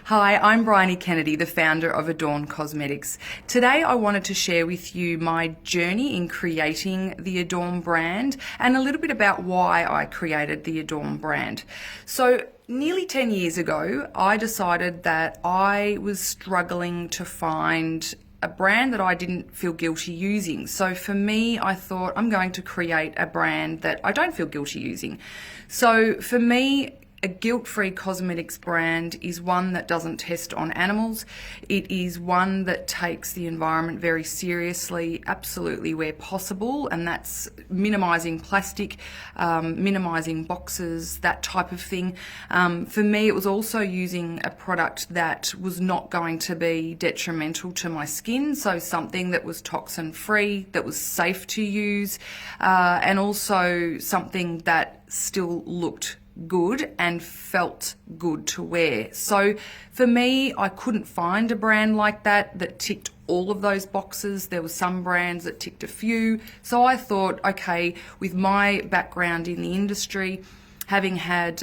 Hi, I'm Briony Kennedy, the founder of Adorn Cosmetics. Today I wanted to share with you my journey in creating the Adorn brand and a little bit about why I created the Adorn brand. So nearly 10 years ago, I decided that I was struggling to find a brand that I didn't feel guilty using. So for me, I thought I'm going to create a brand that I don't feel guilty using. So for me, a guilt-free cosmetics brand is one that doesn't test on animals. It is one that takes the environment very seriously, absolutely where possible, and that's minimising plastic, minimising boxes, that type of thing. For me, it was also using a product that was not going to be detrimental to my skin, so something that was toxin-free, that was safe to use, and also something that still looked good and felt good to wear. So for me, I couldn't find a brand like that ticked all of those boxes. There were some brands that ticked a few. So I thought, okay, with my background in the industry, having had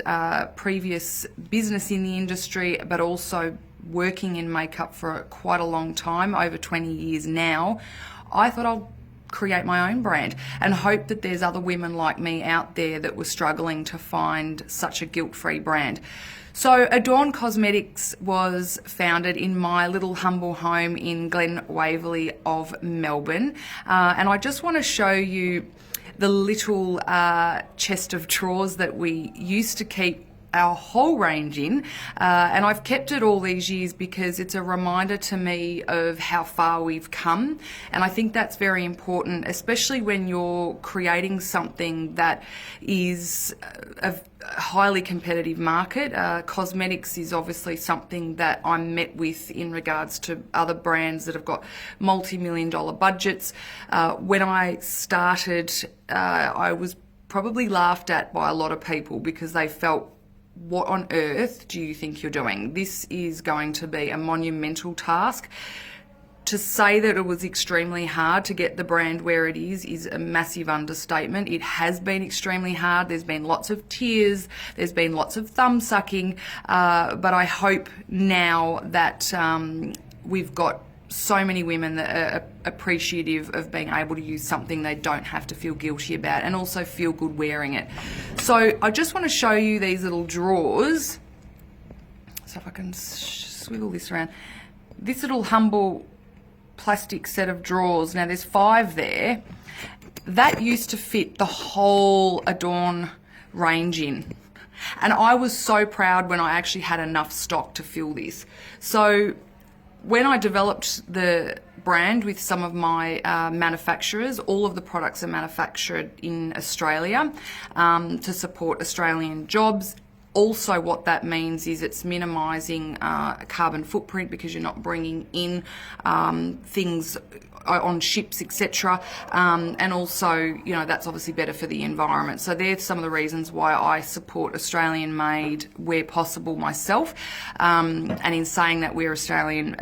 previous business in the industry, but also working in makeup for quite a long time, over 20 years now, I thought I'll create my own brand and hope that there's other women like me out there that were struggling to find such a guilt-free brand. So Adorn Cosmetics was founded in my little humble home in Glen Waverley of Melbourne, and I just want to show you the little chest of drawers that we used to keep our whole range in, and I've kept it all these years because it's a reminder to me of how far we've come, and I think that's very important, especially when you're creating something that is a highly competitive market. Cosmetics is obviously something that I'm met with in regards to other brands that have got multi-million-dollar budgets. When I started, I was probably laughed at by a lot of people because they felt, what on earth do you think you're doing? This is going to be a monumental task. To say that it was extremely hard to get the brand where it is a massive understatement. It has been extremely hard. There's been lots of tears. There's been lots of thumb sucking. But I hope now that we've got so many women that are appreciative of being able to use something they don't have to feel guilty about and also feel good wearing it. So I just want to show you these little drawers. So if I can swivel this around. This little humble plastic set of drawers. Now there's 5 there. That used to fit the whole Adorn range in. And I was so proud when I actually had enough stock to fill this. So when I developed the brand with some of my manufacturers, all of the products are manufactured in Australia to support Australian jobs. Also, what that means is it's minimising carbon footprint because you're not bringing in things on ships, etc. And also, you know, that's obviously better for the environment. So there's some of the reasons why I support Australian made where possible myself. And in saying that, we're Australian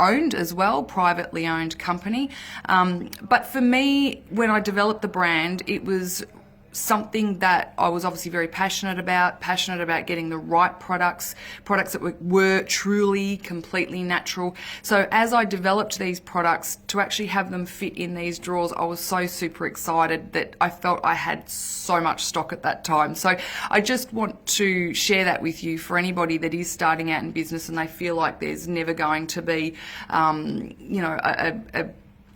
owned as well, privately owned company. But for me, when I developed the brand, it was something that I was obviously very passionate about getting the right products that were truly completely natural. So as I developed these products, to actually have them fit in these drawers, I was so super excited that I felt I had so much stock at that time. So I just want to share that with you for anybody that is starting out in business and they feel like there's never going to be, you know,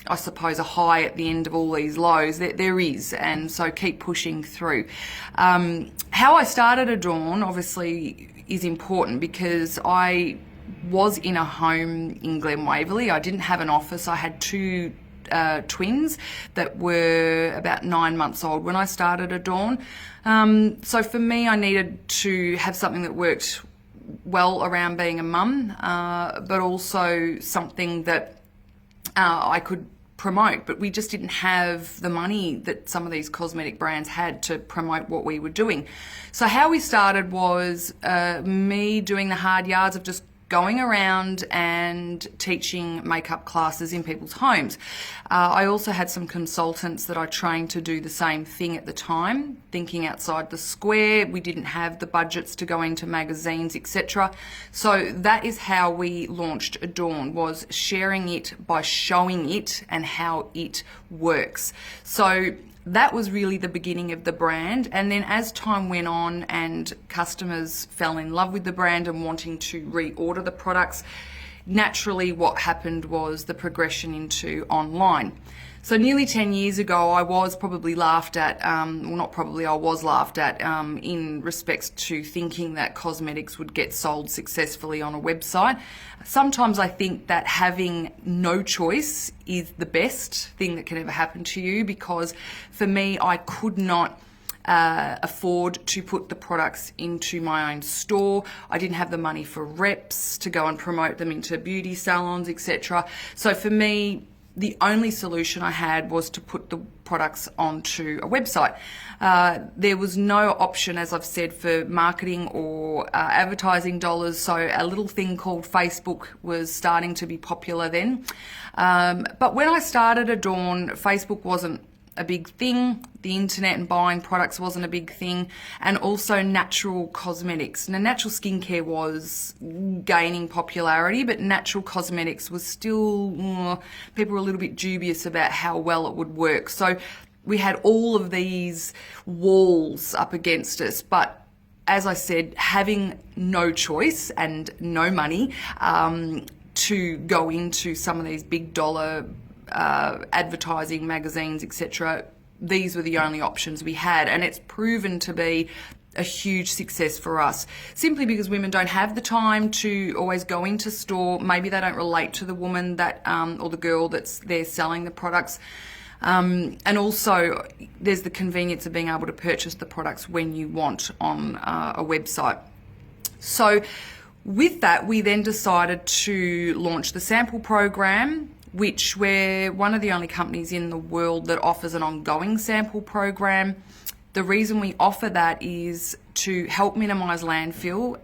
I suppose a high at the end of all these lows. There is, and so keep pushing through. How I started Adorn obviously is important because I was in a home in Glen Waverley. I didn't have an office. I had 2 twins that were about 9 months old when I started Adorn. So for me, I needed to have something that worked well around being a mum, but also something that I could promote, but we just didn't have the money that some of these cosmetic brands had to promote what we were doing. So how we started was me doing the hard yards of just going around and teaching makeup classes in people's homes. I also had some consultants that I trained to do the same thing at the time, thinking outside the square. We didn't have the budgets to go into magazines, etc. So that is how we launched Adorn, was sharing it by showing it and how it works. So that was really the beginning of the brand. And then as time went on and customers fell in love with the brand and wanting to reorder the products, naturally what happened was the progression into online. So nearly 10 years ago, I was probably laughed at, well, not probably, I was laughed at in respects to thinking that cosmetics would get sold successfully on a website. Sometimes I think that having no choice is the best thing that can ever happen to you, because for me, I could not afford to put the products into my own store. I didn't have the money for reps to go and promote them into beauty salons, etc. So for me, the only solution I had was to put the products onto a website. There was no option, as I've said, for marketing or advertising dollars, so a little thing called Facebook was starting to be popular then. But when I started Adorn, Facebook wasn't a big thing. The internet and buying products wasn't a big thing, and also natural cosmetics. Now, natural skincare was gaining popularity, but natural cosmetics was still, people were a little bit dubious about how well it would work. So we had all of these walls up against us, but as I said, having no choice and no money to go into some of these big dollar advertising magazines, etc., these were the only options we had, and it's proven to be a huge success for us, simply because women don't have the time to always go into store. Maybe they don't relate to the woman that or the girl that's there selling the products, and also there's the convenience of being able to purchase the products when you want on a website. So with that, we then decided to launch the sample program, which we're one of the only companies in the world that offers an ongoing sample program. The reason we offer that is to help minimise landfill,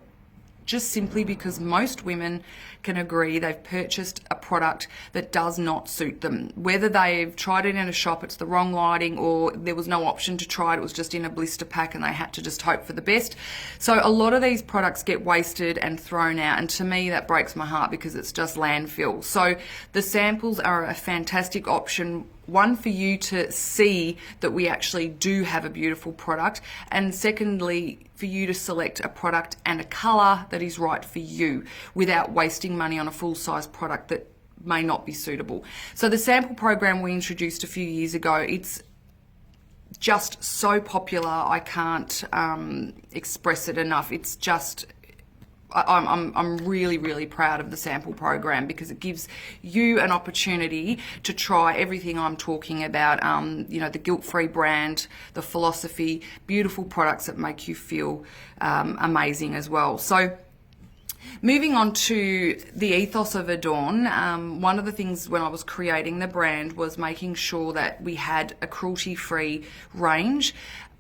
just simply because most women can agree they've purchased a product that does not suit them. Whether they've tried it in a shop, it's the wrong lighting, or there was no option to try it, it was just in a blister pack and they had to just hope for the best. So a lot of these products get wasted and thrown out, and to me that breaks my heart because it's just landfill. So the samples are a fantastic option. One, for you to see that we actually do have a beautiful product, and secondly, for you to select a product and a colour that is right for you without wasting money on a full-size product that may not be suitable. So the sample program we introduced a few years ago, it's just so popular, I can't express it enough. It's just, I'm really, really proud of the sample program because it gives you an opportunity to try everything I'm talking about, you know, the guilt-free brand, the philosophy, beautiful products that make you feel amazing as well. So moving on to the ethos of Adorn, one of the things when I was creating the brand was making sure that we had a cruelty-free range.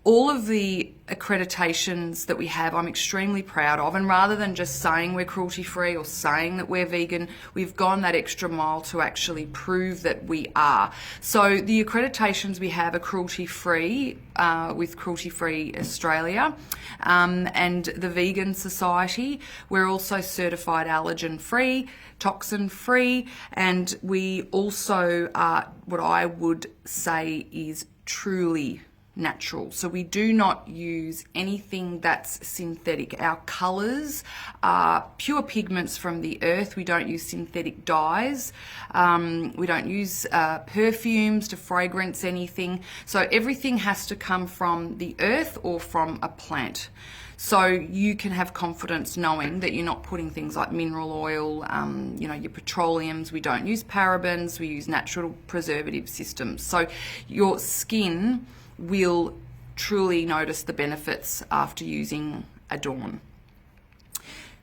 All of the accreditations that we have, I'm extremely proud of, and rather than just saying we're cruelty-free or saying that we're vegan, we've gone that extra mile to actually prove that we are. So the accreditations we have are cruelty-free with Cruelty-Free Australia and the Vegan Society. We're also certified allergen-free, toxin-free, and we also are what I would say is truly natural. So we do not use anything that's synthetic. Our colours are pure pigments from the earth. We don't use synthetic dyes. We don't use perfumes to fragrance anything. So everything has to come from the earth or from a plant. So you can have confidence knowing that you're not putting things like mineral oil, you know, your petroleums. We don't use parabens. We use natural preservative systems. So your skin will truly notice the benefits after using Adorn.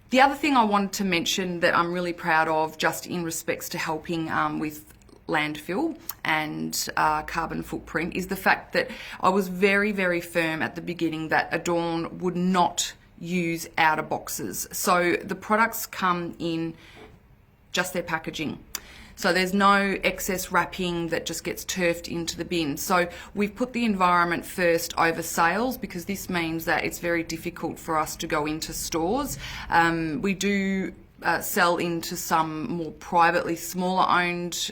The other thing I wanted to mention that I'm really proud of, just in respects to helping with landfill and carbon footprint, is the fact that I was very, very firm at the beginning that Adorn would not use outer boxes. So the products come in just their packaging. So there's no excess wrapping that just gets turfed into the bin. So we've put the environment first over sales, because this means that it's very difficult for us to go into stores. We do sell into some more privately smaller owned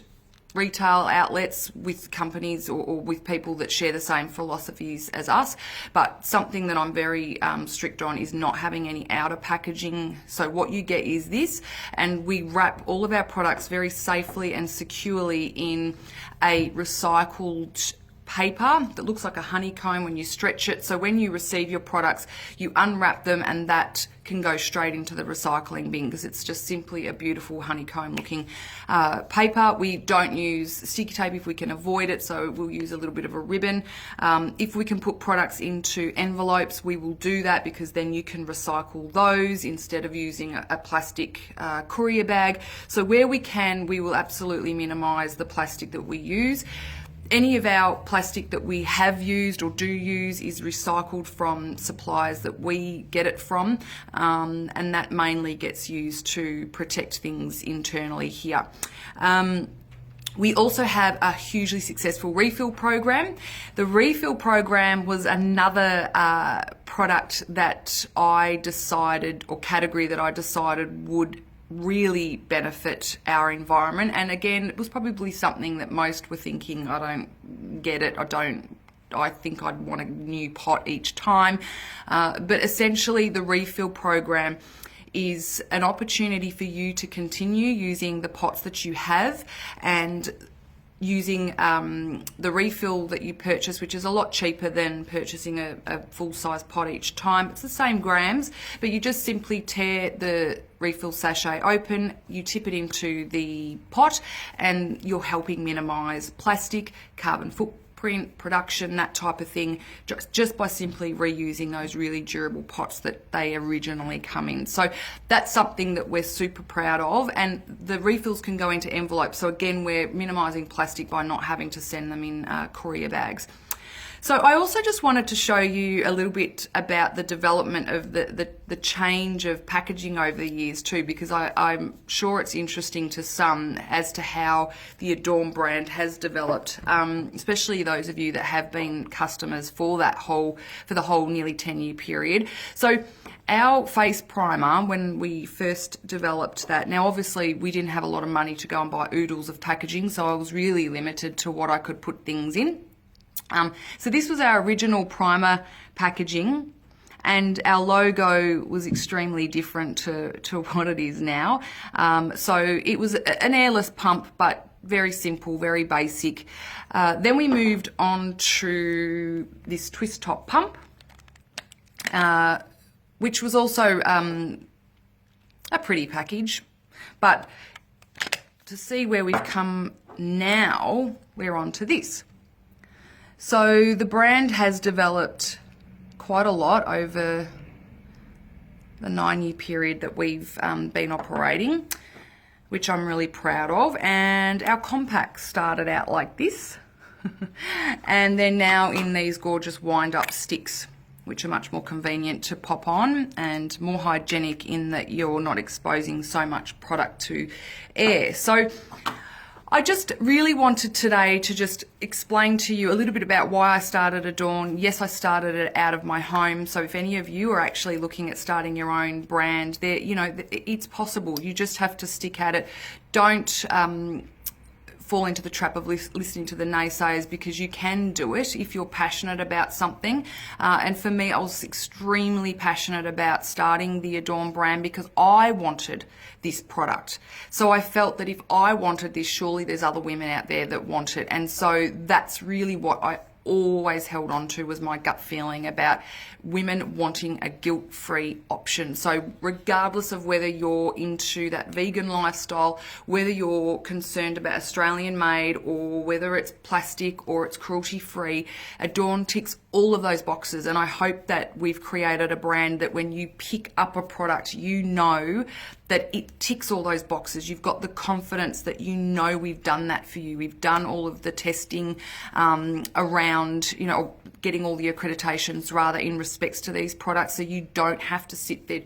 retail outlets with companies or with people that share the same philosophies as us. But something that I'm very strict on is not having any outer packaging. So what you get is this, and we wrap all of our products very safely and securely in a recycled paper that looks like a honeycomb when you stretch it. So when you receive your products, you unwrap them, and that can go straight into the recycling bin, because it's just simply a beautiful honeycomb looking paper. We don't use sticky tape if we can avoid it, so we'll use a little bit of a ribbon. If we can put products into envelopes, we will do that, because then you can recycle those instead of using a plastic courier bag. So where we can, we will absolutely minimize the plastic that we use. Any of our plastic that we have used or do use is recycled from suppliers that we get it from, and that mainly gets used to protect things internally here. We also have a hugely successful refill program. The refill program was another product that I decided, or category that I decided would really benefit our environment. And again, it was probably something that most were thinking, I don't get it, I think I'd want a new pot each time. But essentially the refill program is an opportunity for you to continue using the pots that you have, and using the refill that you purchase, which is a lot cheaper than purchasing a full-size pot each time. It's the same grams, but you just simply tear the refill sachet open, you tip it into the pot, and you're helping minimise plastic, carbon footprint, production, that type of thing, just by simply reusing those really durable pots that they originally come in. So that's something that we're super proud of, and the refills can go into envelopes. So again, we're minimising plastic by not having to send them in courier bags. So I also just wanted to show you a little bit about the development of the change of packaging over the years too, because I'm sure it's interesting to some as to how the Adorn brand has developed, especially those of you that have been customers for the whole nearly 10-year period. So our face primer, when we first developed that, now obviously we didn't have a lot of money to go and buy oodles of packaging, so I was really limited to what I could put things in. So this was our original primer packaging, and our logo was extremely different to what it is now. So it was an airless pump, but very simple, very basic. Then we moved on to this twist top pump, which was also a pretty package. But to see where we've come now, we're on to this. So the brand has developed quite a lot over the 9-year period that we've been operating, which I'm really proud of. And our compacts started out like this, and they're now in these gorgeous wind-up sticks, which are much more convenient to pop on and more hygienic in that you're not exposing so much product to air. So I just really wanted today to just explain to you a little bit about why I started Adorn. Yes, I started it out of my home. So if any of you are actually looking at starting your own brand, there, you know, it's possible. You just have to stick at it. Don't fall into the trap of listening to the naysayers, because you can do it if you're passionate about something. And for me, I was extremely passionate about starting the Adorn brand because I wanted this product. So I felt that if I wanted this, surely there's other women out there that want it. And so that's really what I always held on to, was my gut feeling about women wanting a guilt-free option. So regardless of whether you're into that vegan lifestyle, whether you're concerned about Australian made, or whether it's plastic or it's cruelty-free, Adorn ticks all of those boxes. And I hope that we've created a brand that when you pick up a product, you know that it ticks all those boxes. You've got the confidence that you know we've done that for you. We've done all of the testing around, you know, getting all the accreditations rather in respects to these products, so you don't have to sit there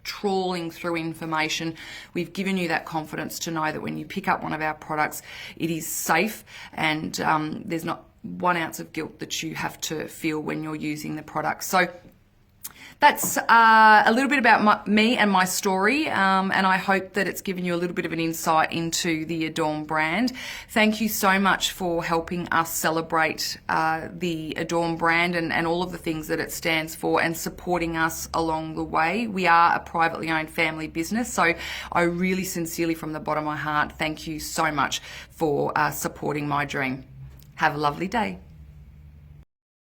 trawling through information. We've given you that confidence to know that when you pick up one of our products, it is safe, and there's not 1 ounce of guilt that you have to feel when you're using the product. So that's a little bit about me and my story, and I hope that it's given you a little bit of an insight into the Adorn brand. Thank you so much for helping us celebrate the Adorn brand and all of the things that it stands for, and supporting us along the way. We are a privately owned family business, so I really sincerely, from the bottom of my heart, thank you so much for supporting my dream. Have a lovely day.